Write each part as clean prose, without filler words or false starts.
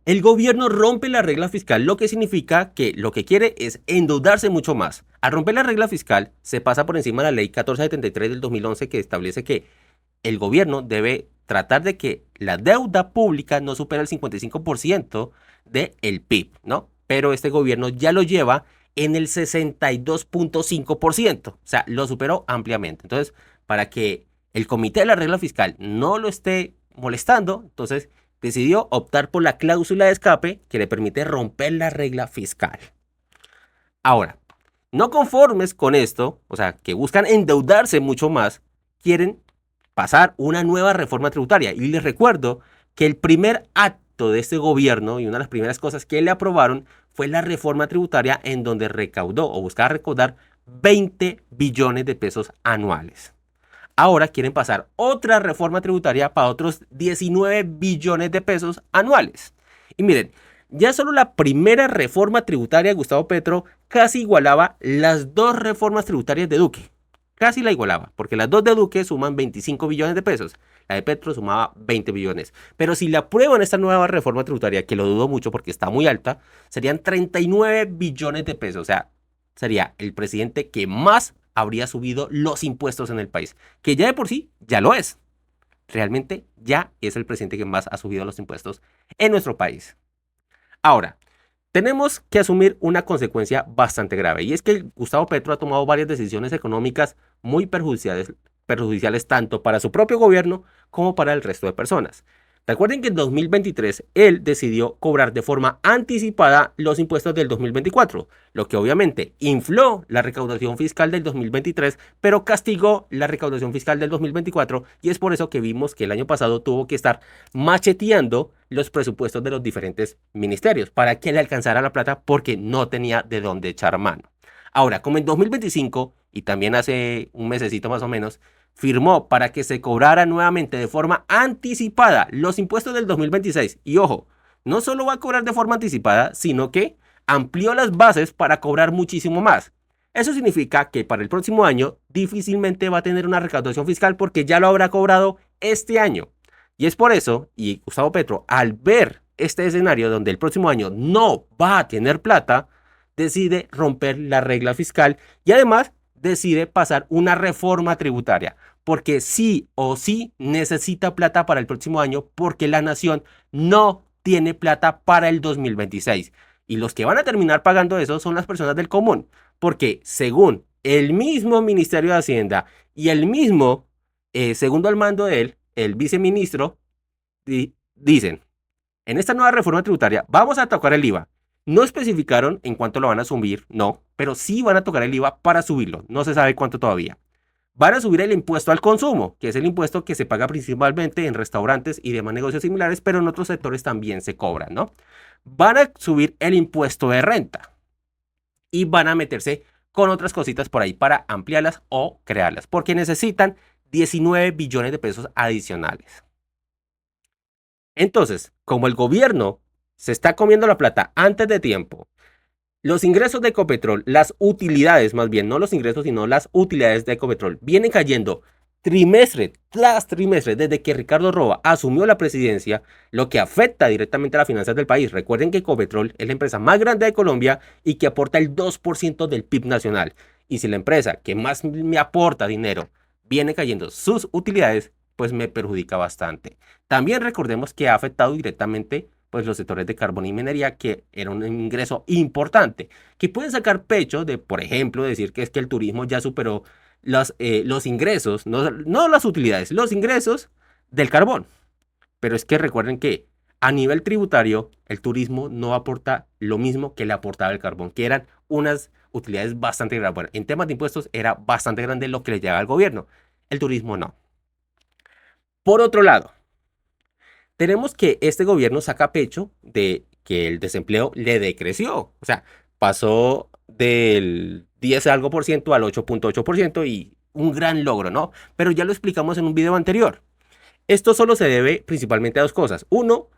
El gobierno rompe la regla fiscal, lo que significa que lo que quiere es endeudarse mucho más. Al romper la regla fiscal, se pasa por encima de la ley 1473 del 2011 que establece que el gobierno debe tratar de que la deuda pública no supere el 55% del PIB, ¿no? Pero este gobierno ya lo lleva en el 62.5%, o sea, lo superó ampliamente. Entonces, para que el comité de la regla fiscal no lo esté molestando, entonces decidió optar por la cláusula de escape que le permite romper la regla fiscal. Ahora, no conformes con esto, o sea, que buscan endeudarse mucho más, quieren pasar una nueva reforma tributaria. Y les recuerdo que el primer acto de este gobierno y una de las primeras cosas que le aprobaron fue la reforma tributaria en donde recaudó o buscaba recaudar 20 billones de pesos anuales. Ahora quieren pasar otra reforma tributaria para otros 19 billones de pesos anuales. Y miren, ya solo la primera reforma tributaria de Gustavo Petro casi igualaba las dos reformas tributarias de Duque. Casi la igualaba, porque las dos de Duque suman 25 billones de pesos. La de Petro sumaba 20 billones. Pero si le aprueban esta nueva reforma tributaria, que lo dudo mucho porque está muy alta, serían 39 billones de pesos. O sea, sería el presidente que más habría subido los impuestos en el país, que ya de por sí ya lo es. Realmente ya es el presidente que más ha subido los impuestos en nuestro país. Ahora, tenemos que asumir una consecuencia bastante grave y es que Gustavo Petro ha tomado varias decisiones económicas muy perjudiciales tanto para su propio gobierno como para el resto de personas. Recuerden que en 2023 él decidió cobrar de forma anticipada los impuestos del 2024, lo que obviamente infló la recaudación fiscal del 2023, pero castigó la recaudación fiscal del 2024 y es por eso que vimos que el año pasado tuvo que estar macheteando los presupuestos de los diferentes ministerios para que le alcanzara la plata porque no tenía de dónde echar mano. Ahora, como en 2025 y también hace un mesecito más o menos, firmó para que se cobrara nuevamente de forma anticipada los impuestos del 2026. Y ojo, no solo va a cobrar de forma anticipada, sino que amplió las bases para cobrar muchísimo más. Eso significa que para el próximo año difícilmente va a tener una recaudación fiscal porque ya lo habrá cobrado este año. Y es por eso, y Gustavo Petro, al ver este escenario donde el próximo año no va a tener plata, decide romper la regla fiscal y además decide pasar una reforma tributaria, porque sí o sí necesita plata para el próximo año, porque la nación no tiene plata para el 2026. Y los que van a terminar pagando eso son las personas del común, porque según el mismo Ministerio de Hacienda y el mismo segundo al mando de él, el viceministro, dicen, en esta nueva reforma tributaria vamos a tocar el IVA. No especificaron en cuánto lo van a subir, no, pero sí van a tocar el IVA para subirlo. No se sabe cuánto todavía. Van a subir el impuesto al consumo, que es el impuesto que se paga principalmente en restaurantes y demás negocios similares, pero en otros sectores también se cobra, ¿no? Van a subir el impuesto de renta y van a meterse con otras cositas por ahí para ampliarlas o crearlas, porque necesitan 19 billones de pesos adicionales. Entonces, como el gobierno se está comiendo la plata antes de tiempo, los ingresos de Ecopetrol, las utilidades más bien, no los ingresos, sino las utilidades de Ecopetrol, vienen cayendo trimestre tras trimestre desde que Ricardo Roa asumió la presidencia, lo que afecta directamente a las finanzas del país. Recuerden que Ecopetrol es la empresa más grande de Colombia y que aporta el 2% del PIB nacional. Y si la empresa que más me aporta dinero viene cayendo sus utilidades, pues me perjudica bastante. También recordemos que ha afectado directamente pues los sectores de carbón y minería, que era un ingreso importante, que pueden sacar pecho de, por ejemplo, decir que es que el turismo ya superó los ingresos, no las utilidades, los ingresos del carbón. Pero es que recuerden que a nivel tributario, el turismo no aporta lo mismo que le aportaba el carbón, que eran unas utilidades bastante grandes. Bueno, en temas de impuestos era bastante grande lo que le llegaba al gobierno. El turismo no. Por otro lado, tenemos que este gobierno saca pecho de que el desempleo le decreció. O sea, pasó del 10 algo por ciento al 8.8% y un gran logro, ¿no? Pero ya lo explicamos en un video anterior. Esto solo se debe principalmente a dos cosas. Uno,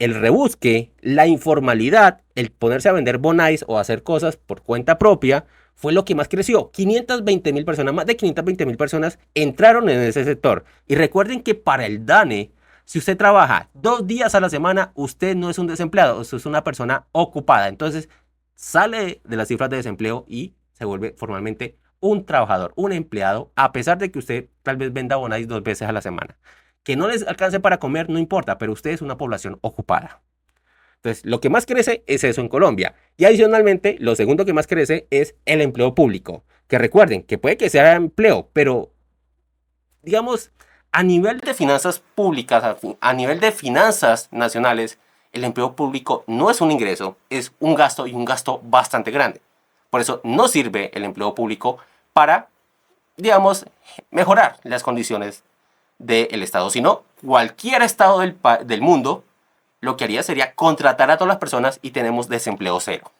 el rebusque, la informalidad, el ponerse a vender bonais o hacer cosas por cuenta propia, fue lo que más creció. 520.000 personas, más de 520.000 personas entraron en ese sector. Y recuerden que para el DANE Si usted trabaja 2 días a la semana, usted no es un desempleado, usted es una persona ocupada. Entonces, sale de las cifras de desempleo y se vuelve formalmente un trabajador, un empleado, a pesar de que usted tal vez venda Bonais 2 veces a la semana. Que no les alcance para comer, no importa, pero usted es una población ocupada. Entonces, lo que más crece es eso en Colombia. Y adicionalmente, lo segundo que más crece es el empleo público. Que recuerden que puede que sea empleo, pero digamos, a nivel de finanzas públicas, a nivel de finanzas nacionales, el empleo público no es un ingreso, es un gasto y un gasto bastante grande. Por eso no sirve el empleo público para, digamos, mejorar las condiciones del Estado, sino cualquier Estado del mundo lo que haría sería contratar a todas las personas y tenemos desempleo cero.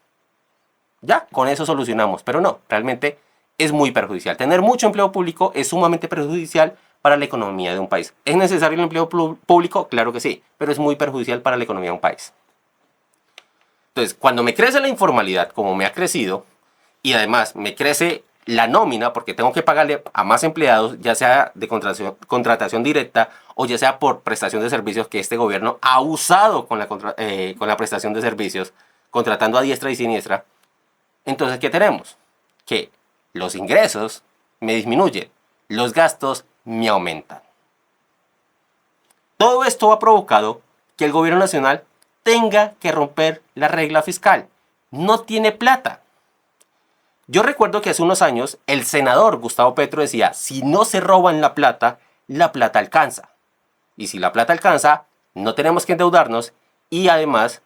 Ya, con eso solucionamos, pero no, realmente es muy perjudicial. Tener mucho empleo público es sumamente perjudicial para la economía de un país. ¿Es necesario el empleo público? Claro que sí, pero es muy perjudicial para la economía de un país. Entonces, cuando me crece la informalidad, como me ha crecido, y además me crece la nómina, porque tengo que pagarle a más empleados, ya sea de contratación directa o ya sea por prestación de servicios, que este gobierno ha usado con la prestación de servicios, contratando a diestra y siniestra. Entonces, ¿qué tenemos? Que los ingresos me disminuyen, los gastos me aumentan. Todo esto ha provocado que el gobierno nacional tenga que romper la regla fiscal. No tiene plata. Yo recuerdo que hace unos años el senador Gustavo Petro decía, si no se roban la plata alcanza. Y si la plata alcanza, no tenemos que endeudarnos y además,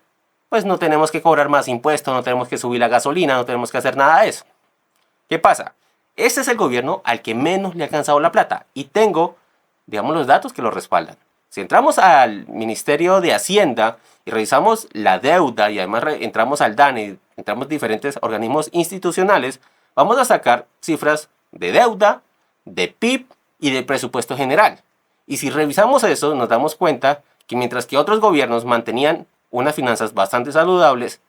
pues no tenemos que cobrar más impuestos, no tenemos que subir la gasolina, no tenemos que hacer nada de eso. ¿Qué pasa? Este es el gobierno al que menos le ha alcanzado la plata y tengo, digamos, los datos que lo respaldan. Si entramos al Ministerio de Hacienda y revisamos la deuda y además entramos al DANE, entramos diferentes organismos institucionales, vamos a sacar cifras de deuda, de PIB y de presupuesto general. Y si revisamos eso, nos damos cuenta que mientras que otros gobiernos mantenían unas finanzas bastante saludables,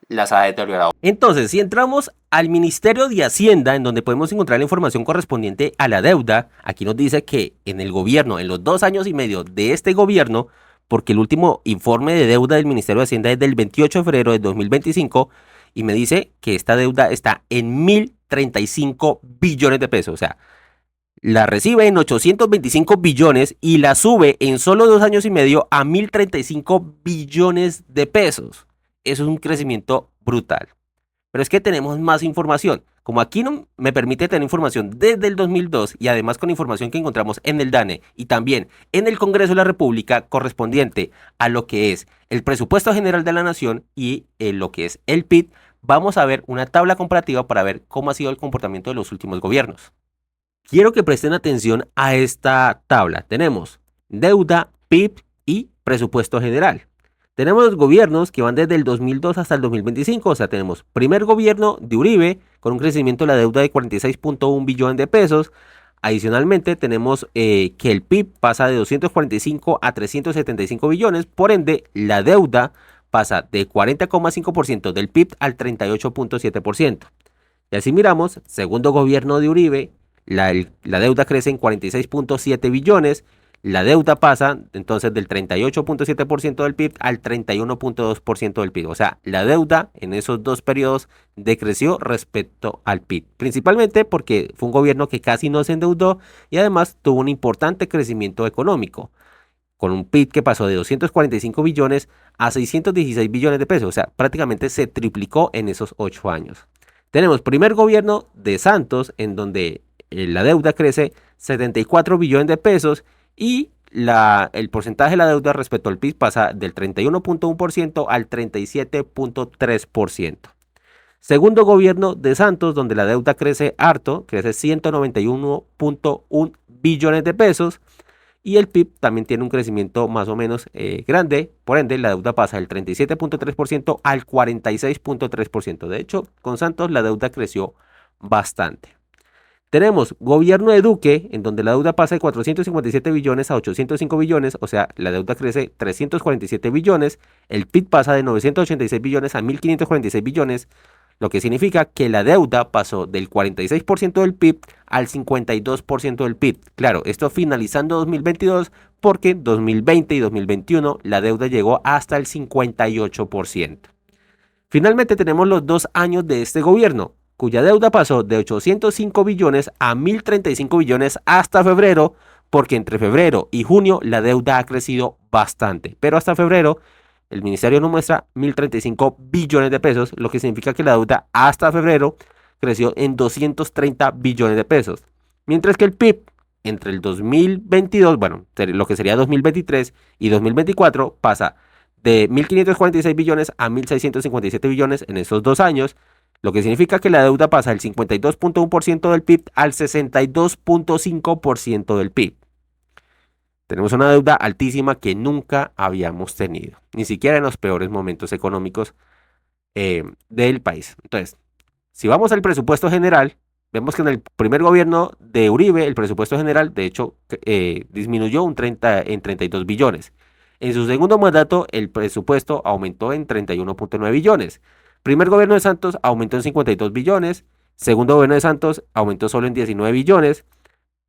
las ha deteriorado. Entonces, si entramos al Ministerio de Hacienda, en donde podemos encontrar la información correspondiente a la deuda, aquí nos dice que en el gobierno, en los 2 años y medio de este gobierno, porque el último informe de deuda del Ministerio de Hacienda es del 28 de febrero de 2025, y me dice que esta deuda está en 1.035 billones de pesos, o sea, la recibe en 825 billones y la sube en solo 2 años y medio a 1.035 billones de pesos. Eso es un crecimiento brutal. Pero es que tenemos más información. Como aquí no me permite tener información desde el 2002 y además con información que encontramos en el DANE y también en el Congreso de la República correspondiente a lo que es el presupuesto general de la nación y lo que es el PIB, vamos a ver una tabla comparativa para ver cómo ha sido el comportamiento de los últimos gobiernos. Quiero que presten atención a esta tabla. Tenemos deuda, PIB y presupuesto general. Tenemos los gobiernos que van desde el 2002 hasta el 2025, o sea, tenemos primer gobierno de Uribe con un crecimiento de la deuda de 46.1 billones de pesos. Adicionalmente tenemos que el PIB pasa de 245 a 375 billones, por ende la deuda pasa de 40,5% del PIB al 38.7%. Y así miramos, segundo gobierno de Uribe, la deuda crece en 46.7 billones, la deuda pasa entonces del 38.7% del PIB al 31.2% del PIB. O sea, la deuda en esos 2 periodos decreció respecto al PIB. Principalmente porque fue un gobierno que casi no se endeudó y además tuvo un importante crecimiento económico. Con un PIB que pasó de 245 billones a 616 billones de pesos. O sea, prácticamente se triplicó en esos 8 años. Tenemos primer gobierno de Santos, en donde la deuda crece 74 billones de pesos y el porcentaje de la deuda respecto al PIB pasa del 31.1% al 37.3%. Segundo gobierno de Santos, donde la deuda crece harto, crece 191.1 billones de pesos y el PIB también tiene un crecimiento más o menos grande, por ende la deuda pasa del 37.3% al 46.3%. De hecho, con Santos la deuda creció bastante. Tenemos gobierno de Duque, en donde la deuda pasa de 457 billones a 805 billones, o sea, la deuda crece 347 billones, el PIB pasa de 986 billones a 1.546 billones, lo que significa que la deuda pasó del 46% del PIB al 52% del PIB. Claro, esto finalizando 2022, porque en 2020 y 2021 la deuda llegó hasta el 58%. Finalmente tenemos los 2 años de este gobierno, cuya deuda pasó de 805 billones a 1035 billones hasta febrero, porque entre febrero y junio la deuda ha crecido bastante, pero hasta febrero el ministerio nos muestra 1035 billones de pesos, lo que significa que la deuda hasta febrero creció en 230 billones de pesos, mientras que el PIB entre el 2022, bueno, lo que sería 2023 y 2024 pasa de 1.546 billones a 1.657 billones en esos 2 años, lo que significa que la deuda pasa del 52.1% del PIB al 62.5% del PIB. Tenemos una deuda altísima que nunca habíamos tenido, ni siquiera en los peores momentos económicos del país. Entonces, si vamos al presupuesto general, vemos que en el primer gobierno de Uribe, el presupuesto general, de hecho, disminuyó en 32 billones. En su segundo mandato, el presupuesto aumentó en 31.9 billones. Primer gobierno de Santos aumentó en 52 billones. Segundo gobierno de Santos aumentó solo en 19 billones.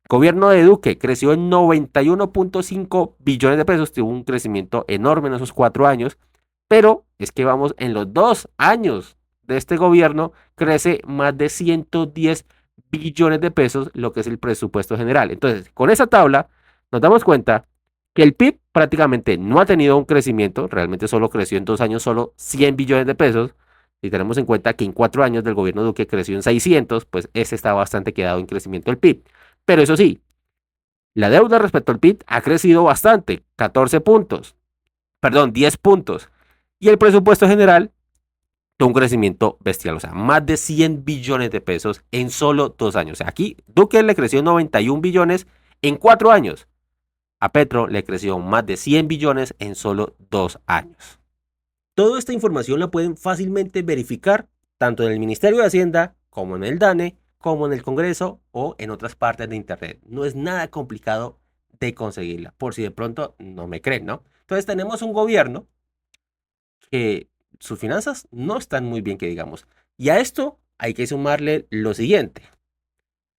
Gobierno de Duque creció en 91.5 billones de pesos, tuvo un crecimiento enorme en esos 4 años, pero es que vamos en los 2 años de este gobierno, crece más de 110 billones de pesos, lo que es el presupuesto general. Entonces, con esa tabla nos damos cuenta que el PIB prácticamente no ha tenido un crecimiento, realmente solo creció en 2 años solo 100 billones de pesos, y tenemos en cuenta que en 4 años del gobierno de Duque creció en 600, pues ese está bastante quedado en crecimiento del PIB. Pero eso sí, la deuda respecto al PIB ha crecido bastante, 14 puntos, perdón, 10 puntos. Y el presupuesto general tuvo un crecimiento bestial, o sea, más de 100 billones de pesos en solo 2 años. O sea, aquí Duque le creció 91 billones en 4 años. A Petro le creció más de 100 billones en solo 2 años. Toda esta información la pueden fácilmente verificar tanto en el Ministerio de Hacienda como en el DANE, como en el Congreso o en otras partes de Internet. No es nada complicado de conseguirla, por si de pronto no me creen, ¿no? Entonces tenemos un gobierno que sus finanzas no están muy bien, que digamos. Y a esto hay que sumarle lo siguiente.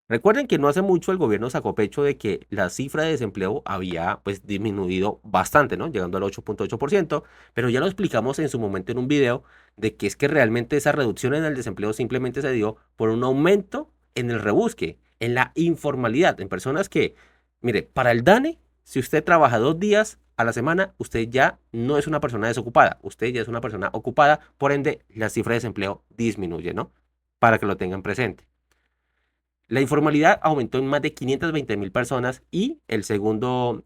Recuerden que no hace mucho el gobierno sacó pecho de que la cifra de desempleo había pues disminuido bastante, ¿no? Llegando al 8.8%, pero ya lo explicamos en su momento en un video de que es que realmente esa reducción en el desempleo simplemente se dio por un aumento en el rebusque, en la informalidad, en personas que, mire, para el DANE, si usted trabaja 2 días a la semana, usted ya no es una persona desocupada, usted ya es una persona ocupada, por ende la cifra de desempleo disminuye, ¿no? Para que lo tengan presente. La informalidad aumentó en más de 520.000 personas y el segundo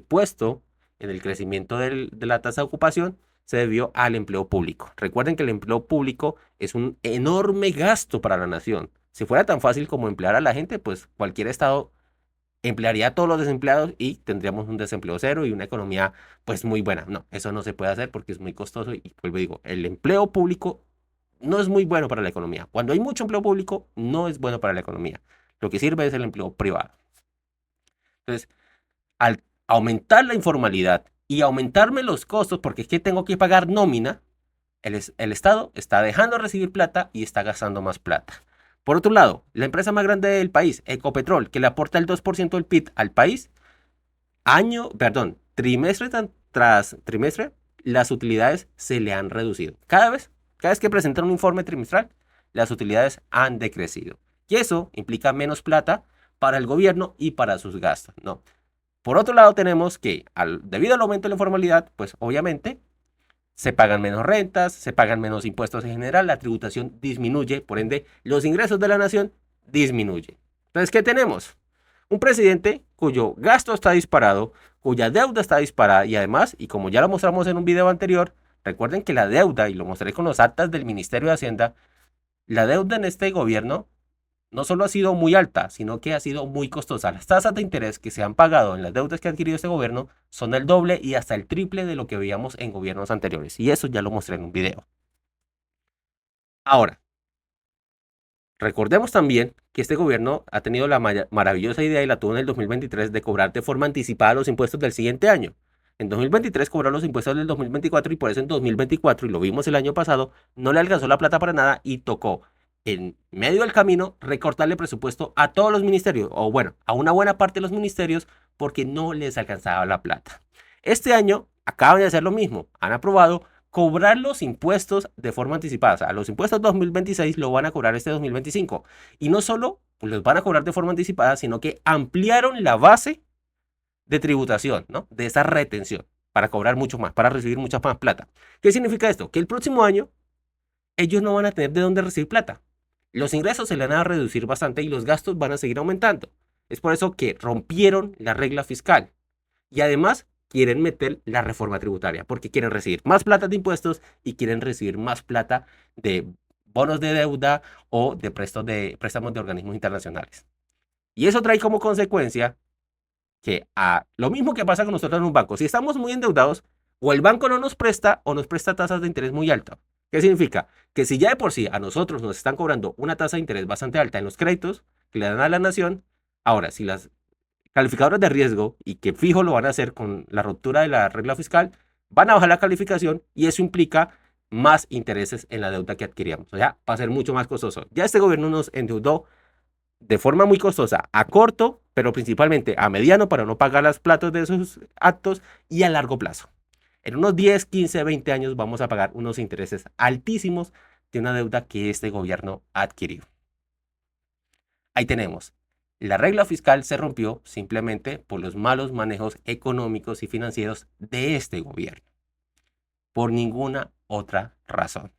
puesto en el crecimiento de la tasa de ocupación se debió al empleo público. Recuerden que el empleo público es un enorme gasto para la nación. Si fuera tan fácil como emplear a la gente, pues cualquier estado emplearía a todos los desempleados y tendríamos un desempleo cero y una economía pues muy buena. No, eso no se puede hacer porque es muy costoso y vuelvo digo, el empleo público no es muy bueno para la economía. Cuando hay mucho empleo público, no es bueno para la economía. Lo que sirve es el empleo privado. Entonces, al aumentar la informalidad y aumentarme los costos, porque es que tengo que pagar nómina, el Estado está dejando de recibir plata y está gastando más plata. Por otro lado, la empresa más grande del país, Ecopetrol, que le aporta el 2% del PIB al país, trimestre tras trimestre, las utilidades se le han reducido. Cada vez que presentan un informe trimestral, las utilidades han decrecido. Y eso implica menos plata para el gobierno y para sus gastos, ¿no? Por otro lado, tenemos que, debido al aumento de la informalidad, pues obviamente se pagan menos rentas, se pagan menos impuestos en general, la tributación disminuye, por ende, los ingresos de la nación disminuyen. Entonces, ¿qué tenemos? Un presidente cuyo gasto está disparado, cuya deuda está disparada y además, y como ya lo mostramos en un video anterior, recuerden que la deuda, y lo mostré con los actas del Ministerio de Hacienda, la deuda en este gobierno no solo ha sido muy alta, sino que ha sido muy costosa. Las tasas de interés que se han pagado en las deudas que ha adquirido este gobierno son el doble y hasta el triple de lo que veíamos en gobiernos anteriores. Y eso ya lo mostré en un video. Ahora, recordemos también que este gobierno ha tenido la maravillosa idea y la tuvo en el 2023 de cobrar de forma anticipada los impuestos del siguiente año. En 2023 cobró los impuestos del 2024 y por eso en 2024, y lo vimos el año pasado, no le alcanzó la plata para nada y tocó en medio del camino recortarle presupuesto a todos los ministerios, o bueno, a una buena parte de los ministerios porque no les alcanzaba la plata. Este año acaban de hacer lo mismo, han aprobado cobrar los impuestos de forma anticipada. O sea, los impuestos 2026 lo van a cobrar este 2025. Y no solo los van a cobrar de forma anticipada, sino que ampliaron la base de tributación, ¿no? De esa retención, para cobrar mucho más, para recibir mucha más plata. ¿Qué significa esto? Que el próximo año ellos no van a tener de dónde recibir plata. Los ingresos se le van a reducir bastante y los gastos van a seguir aumentando. Es por eso que rompieron la regla fiscal. Y además quieren meter la reforma tributaria, porque quieren recibir más plata de impuestos y quieren recibir más plata de bonos de deuda o de préstamos de organismos internacionales. Y eso trae como consecuencia que lo mismo que pasa con nosotros en un banco, si estamos muy endeudados, o el banco no nos presta o nos presta tasas de interés muy altas. ¿Qué significa? Que si ya de por sí a nosotros nos están cobrando una tasa de interés bastante alta en los créditos que le dan a la nación, ahora si las calificadores de riesgo y que fijo lo van a hacer con la ruptura de la regla fiscal, van a bajar la calificación y eso implica más intereses en la deuda que adquiríamos. O sea, va a ser mucho más costoso. Ya este gobierno nos endeudó de forma muy costosa a corto, pero principalmente a mediano para no pagar las platos de esos actos y a largo plazo. En unos 10, 15, 20 años vamos a pagar unos intereses altísimos de una deuda que este gobierno ha adquirido. Ahí tenemos. La regla fiscal se rompió simplemente por los malos manejos económicos y financieros de este gobierno. Por ninguna otra razón.